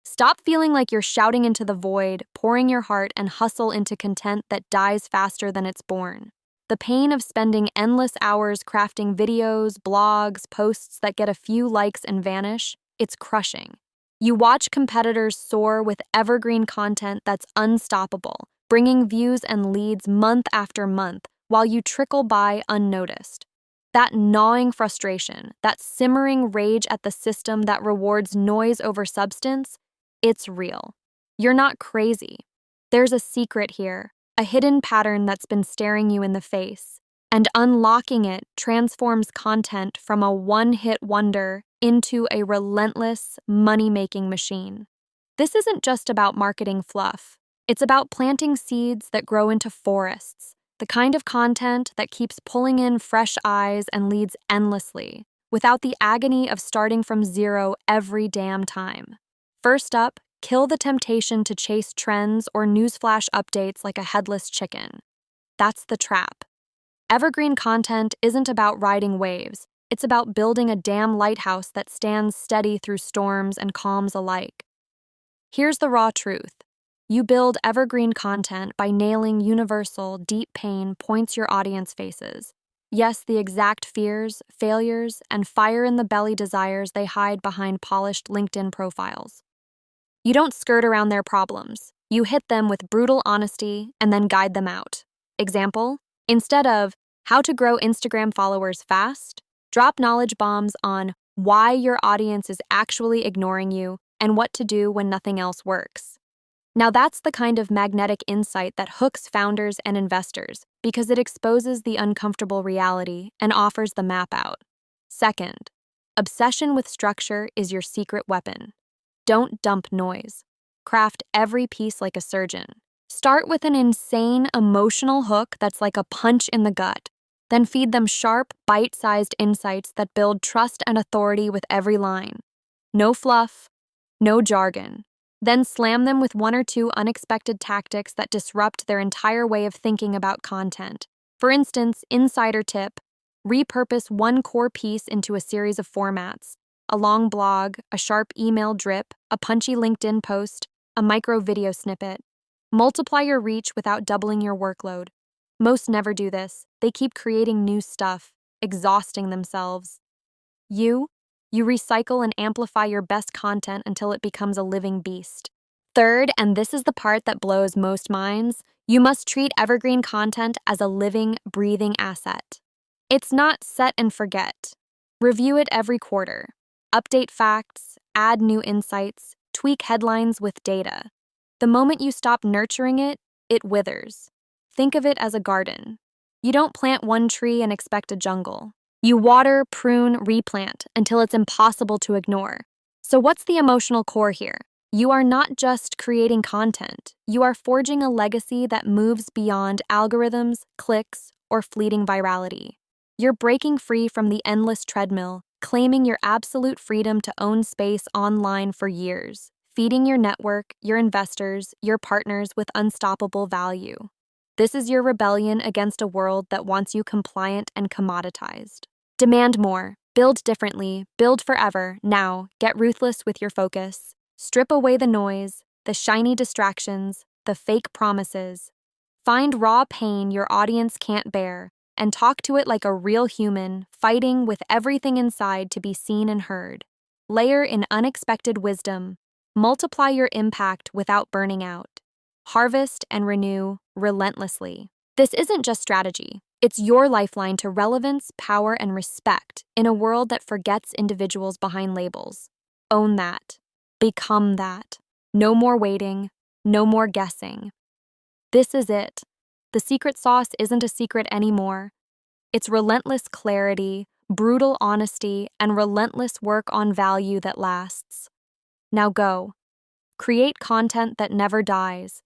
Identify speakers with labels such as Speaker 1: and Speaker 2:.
Speaker 1: Stop feeling like you're shouting into the void, pouring your heart and hustle into content that dies faster than it's born. The pain of spending endless hours crafting videos, blogs, posts that get a few likes and vanish, it's crushing. You watch competitors soar with evergreen content that's unstoppable, bringing views and leads month after month while you trickle by unnoticed. That gnawing frustration, that simmering rage at the system that rewards noise over substance, it's real. You're not crazy. There's a secret here, a hidden pattern that's been staring you in the face, and unlocking it transforms content from a one-hit wonder into a relentless, money-making machine. This isn't just about marketing fluff. It's about planting seeds that grow into forests, the kind of content that keeps pulling in fresh eyes and leads endlessly, without the agony of starting from zero every damn time. First up, kill the temptation to chase trends or newsflash updates like a headless chicken. That's the trap. Evergreen content isn't about riding waves. It's about building a damn lighthouse that stands steady through storms and calms alike. Here's the raw truth. You build evergreen content by nailing universal, deep pain points your audience faces. Yes, the exact fears, failures, and fire-in-the-belly desires they hide behind polished LinkedIn profiles. You don't skirt around their problems. You hit them with brutal honesty and then guide them out. Example, instead of how to grow Instagram followers fast, drop knowledge bombs on why your audience is actually ignoring you and what to do when nothing else works. Now that's the kind of magnetic insight that hooks founders and investors because it exposes the uncomfortable reality and offers the map out. Second, obsession with structure is your secret weapon. Don't dump noise. Craft every piece like a surgeon. Start with an insane emotional hook that's like a punch in the gut. Then feed them sharp, bite-sized insights that build trust and authority with every line. No fluff, no jargon. Then slam them with one or two unexpected tactics that disrupt their entire way of thinking about content. For instance, insider tip, repurpose one core piece into a series of formats. A long blog, a sharp email drip, a punchy LinkedIn post, a micro video snippet. Multiply your reach without doubling your workload. Most never do this. They keep creating new stuff, exhausting themselves. You recycle and amplify your best content until it becomes a living beast. Third, and this is the part that blows most minds, you must treat evergreen content as a living, breathing asset. It's not set and forget. Review it every quarter. Update facts, add new insights, tweak headlines with data. The moment you stop nurturing it, it withers. Think of it as a garden. You don't plant one tree and expect a jungle. You water, prune, replant until it's impossible to ignore. So what's the emotional core here? You are not just creating content. You are forging a legacy that moves beyond algorithms, clicks, or fleeting virality. You're breaking free from the endless treadmill, claiming your absolute freedom to own space online for years, feeding your network, your investors, your partners with unstoppable value. This is your rebellion against a world that wants you compliant and commoditized. Demand more, build differently, build forever, now, get ruthless with your focus. Strip away the noise, the shiny distractions, the fake promises. Find raw pain your audience can't bear, and talk to it like a real human, fighting with everything inside to be seen and heard. Layer in unexpected wisdom. Multiply your impact without burning out. Harvest and renew relentlessly. This isn't just strategy. It's your lifeline to relevance, power, and respect in a world that forgets individuals behind labels. Own that. Become that. No more waiting. No more guessing. This is it. The secret sauce isn't a secret anymore. It's relentless clarity, brutal honesty, and relentless work on value that lasts. Now go. Create content that never dies.